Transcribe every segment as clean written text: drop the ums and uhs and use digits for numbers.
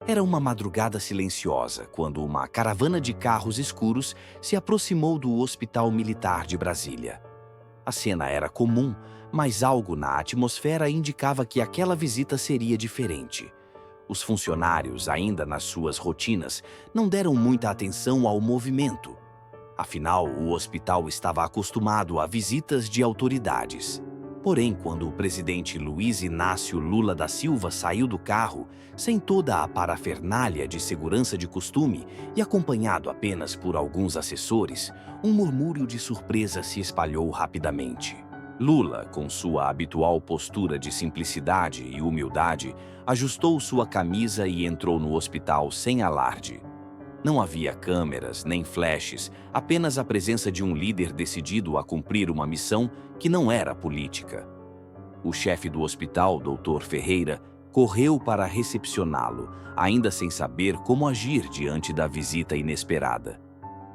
Era uma madrugada silenciosa quando uma caravana de carros escuros se aproximou do Hospital Militar de Brasília. A cena era comum, mas algo na atmosfera indicava que aquela visita seria diferente. Os funcionários, ainda nas suas rotinas, não deram muita atenção ao movimento. Afinal, o hospital estava acostumado a visitas de autoridades. Porém, quando o presidente Luiz Inácio Lula da Silva saiu do carro, sem toda a parafernália de segurança de costume e acompanhado apenas por alguns assessores, um murmúrio de surpresa se espalhou rapidamente. Lula, com sua habitual postura de simplicidade e humildade, ajustou sua camisa e entrou no hospital sem alarde. Não havia câmeras nem flashes, apenas a presença de um líder decidido a cumprir uma missão que não era política. O chefe do hospital, Dr. Ferreira, correu para recepcioná-lo, ainda sem saber como agir diante da visita inesperada.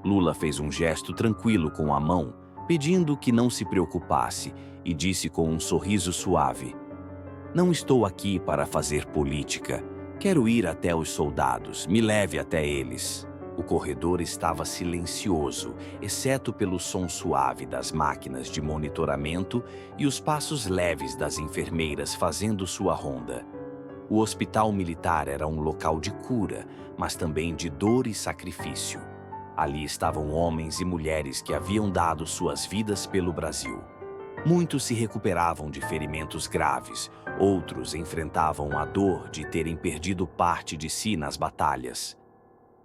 Lula fez um gesto tranquilo com a mão, pedindo que não se preocupasse, e disse com um sorriso suave: "Não estou aqui para fazer política. Quero ir até os soldados, me leve até eles." O corredor estava silencioso, exceto pelo som suave das máquinas de monitoramento e os passos leves das enfermeiras fazendo sua ronda. O hospital militar era um local de cura, mas também de dor e sacrifício. Ali estavam homens e mulheres que haviam dado suas vidas pelo Brasil. Muitos se recuperavam de ferimentos graves, outros enfrentavam a dor de terem perdido parte de si nas batalhas.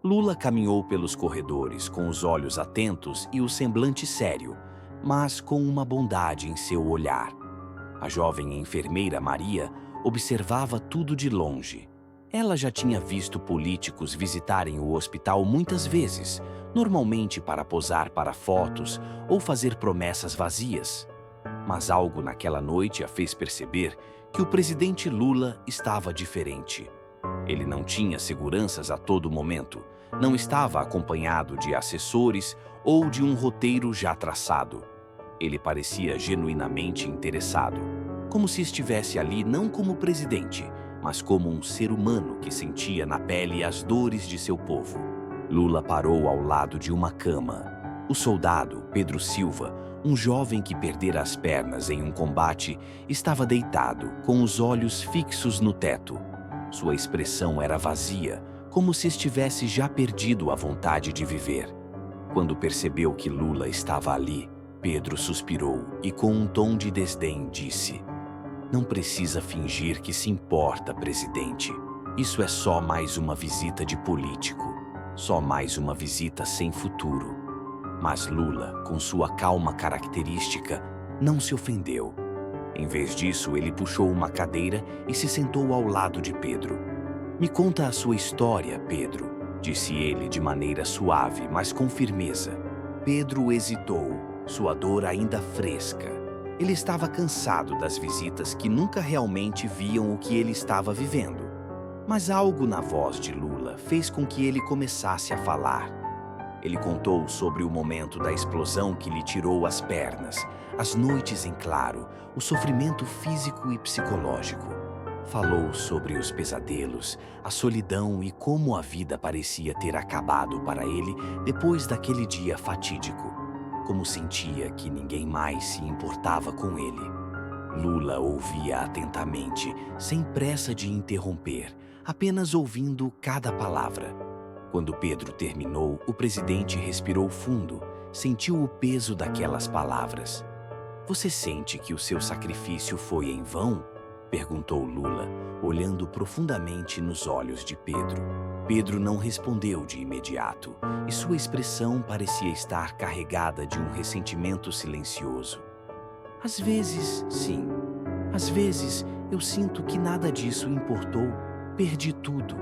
Lula caminhou pelos corredores com os olhos atentos e o semblante sério, mas com uma bondade em seu olhar. A jovem enfermeira Maria observava tudo de longe. Ela já tinha visto políticos visitarem o hospital muitas vezes, normalmente para posar para fotos ou fazer promessas vazias. Mas algo naquela noite a fez perceber que o presidente Lula estava diferente. Ele não tinha seguranças a todo momento, não estava acompanhado de assessores ou de um roteiro já traçado. Ele parecia genuinamente interessado, como se estivesse ali não como presidente, mas como um ser humano que sentia na pele as dores de seu povo. Lula parou ao lado de uma cama. O soldado, Pedro Silva, um jovem que perdera as pernas em um combate, estava deitado, com os olhos fixos no teto. Sua expressão era vazia, como se estivesse já perdido a vontade de viver. Quando percebeu que Lula estava ali, Pedro suspirou e, com um tom de desdém, disse: "Não precisa fingir que se importa, presidente. Isso é só mais uma visita de político, só mais uma visita sem futuro." Mas Lula, com sua calma característica, não se ofendeu. Em vez disso, ele puxou uma cadeira e se sentou ao lado de Pedro. "Me conta a sua história, Pedro", disse ele de maneira suave, mas com firmeza. Pedro hesitou, sua dor ainda fresca. Ele estava cansado das visitas que nunca realmente viam o que ele estava vivendo. Mas algo na voz de Lula fez com que ele começasse a falar. Ele contou sobre o momento da explosão que lhe tirou as pernas, as noites em claro, o sofrimento físico e psicológico. Falou sobre os pesadelos, a solidão e como a vida parecia ter acabado para ele depois daquele dia fatídico. Como sentia que ninguém mais se importava com ele. Lula ouvia atentamente, sem pressa de interromper, apenas ouvindo cada palavra. Quando Pedro terminou, o presidente respirou fundo, sentiu o peso daquelas palavras. "Você sente que o seu sacrifício foi em vão?" perguntou Lula, olhando profundamente nos olhos de Pedro. Pedro não respondeu de imediato, e sua expressão parecia estar carregada de um ressentimento silencioso. "Às vezes, sim. Às vezes, eu sinto que nada disso importou. Perdi tudo.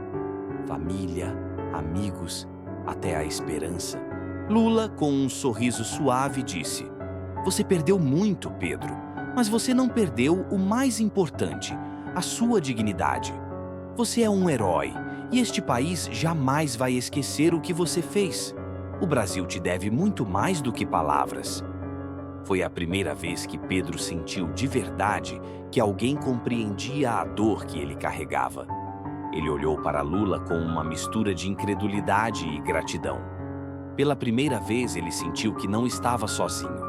Família, amigos, até a esperança." Lula, com um sorriso suave, disse: "Você perdeu muito, Pedro, mas você não perdeu o mais importante, a sua dignidade. Você é um herói, e este país jamais vai esquecer o que você fez. O Brasil te deve muito mais do que palavras." Foi a primeira vez que Pedro sentiu de verdade que alguém compreendia a dor que ele carregava. Ele olhou para Lula com uma mistura de incredulidade e gratidão. Pela primeira vez, ele sentiu que não estava sozinho.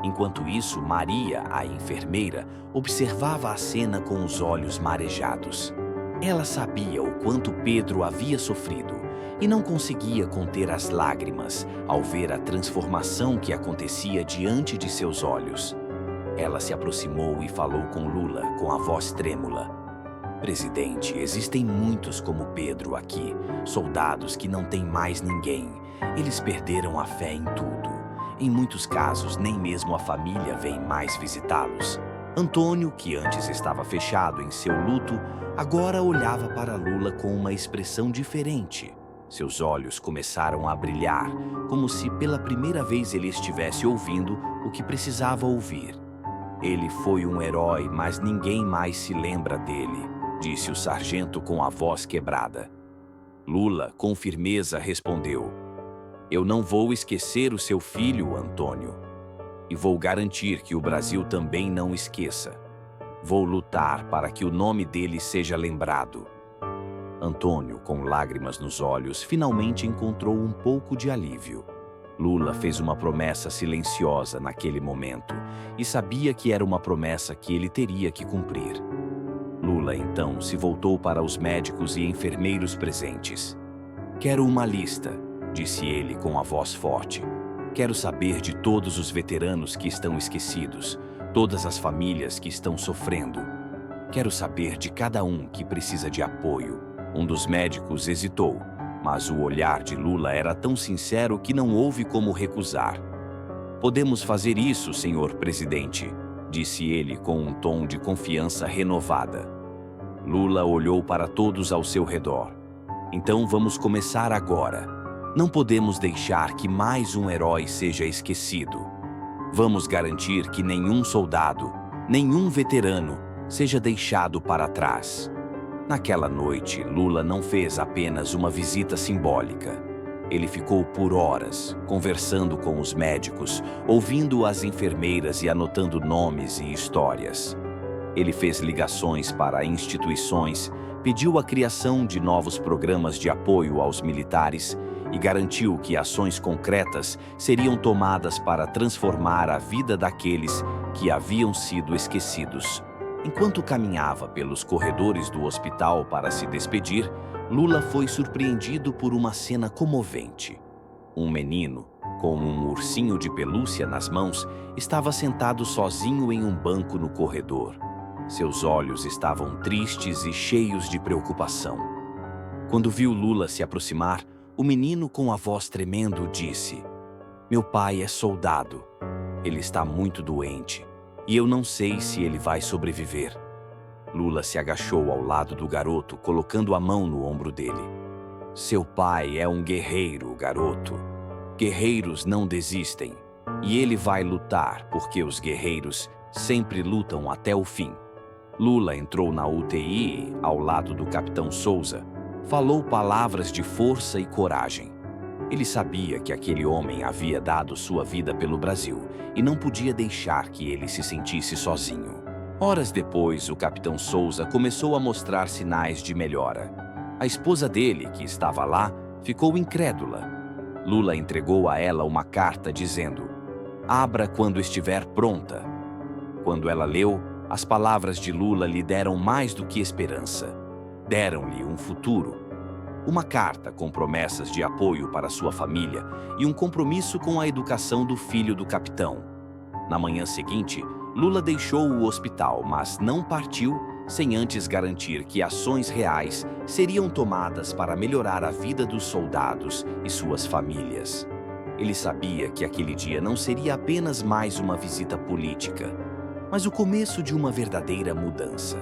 Enquanto isso, Maria, a enfermeira, observava a cena com os olhos marejados. Ela sabia o quanto Pedro havia sofrido e não conseguia conter as lágrimas ao ver a transformação que acontecia diante de seus olhos. Ela se aproximou e falou com Lula com a voz trêmula. Presidente, existem muitos como Pedro aqui, soldados que não têm mais ninguém. Eles perderam a fé em tudo. Em muitos casos, nem mesmo a família vem mais visitá-los. Antônio, que antes estava fechado em seu luto, agora olhava para Lula com uma expressão diferente. Seus olhos começaram a brilhar, como se pela primeira vez ele estivesse ouvindo o que precisava ouvir. Ele foi um herói, mas ninguém mais se lembra dele, disse o sargento com a voz quebrada. Lula, com firmeza, respondeu: Eu não vou esquecer o seu filho, Antônio. E vou garantir que o Brasil também não esqueça. Vou lutar para que o nome dele seja lembrado. Antônio, com lágrimas nos olhos, finalmente encontrou um pouco de alívio. Lula fez uma promessa silenciosa naquele momento e sabia que era uma promessa que ele teria que cumprir. Lula, então, se voltou para os médicos e enfermeiros presentes. Quero uma lista, disse ele com a voz forte. Quero saber de todos os veteranos que estão esquecidos, todas as famílias que estão sofrendo. Quero saber de cada um que precisa de apoio. Um dos médicos hesitou, mas o olhar de Lula era tão sincero que não houve como recusar. Podemos fazer isso, senhor presidente, disse ele com um tom de confiança renovada. Lula olhou para todos ao seu redor. Então vamos começar agora. Não podemos deixar que mais um herói seja esquecido. Vamos garantir que nenhum soldado, nenhum veterano, seja deixado para trás. Naquela noite, Lula não fez apenas uma visita simbólica. Ele ficou por horas, conversando com os médicos, ouvindo as enfermeiras e anotando nomes e histórias. Ele fez ligações para instituições, pediu a criação de novos programas de apoio aos militares e garantiu que ações concretas seriam tomadas para transformar a vida daqueles que haviam sido esquecidos. Enquanto caminhava pelos corredores do hospital para se despedir, Lula foi surpreendido por uma cena comovente. Um menino, com um ursinho de pelúcia nas mãos, estava sentado sozinho em um banco no corredor. Seus olhos estavam tristes e cheios de preocupação. Quando viu Lula se aproximar, o menino, com a voz tremendo, disse: Meu pai é soldado. Ele está muito doente. E eu não sei se ele vai sobreviver. Lula se agachou ao lado do garoto, colocando a mão no ombro dele. Seu pai é um guerreiro, garoto. Guerreiros não desistem. E ele vai lutar, porque os guerreiros sempre lutam até o fim. Lula entrou na UTI ao lado do capitão Souza. Falou palavras de força e coragem. Ele sabia que aquele homem havia dado sua vida pelo Brasil e não podia deixar que ele se sentisse sozinho. Horas depois, o capitão Souza começou a mostrar sinais de melhora. A esposa dele, que estava lá, ficou incrédula. Lula entregou a ela uma carta dizendo: Abra quando estiver pronta. Quando ela leu, as palavras de Lula lhe deram mais do que esperança. Deram-lhe um futuro. Uma carta com promessas de apoio para sua família e um compromisso com a educação do filho do capitão. Na manhã seguinte, Lula deixou o hospital, mas não partiu sem antes garantir que ações reais seriam tomadas para melhorar a vida dos soldados e suas famílias. Ele sabia que aquele dia não seria apenas mais uma visita política, mas o começo de uma verdadeira mudança.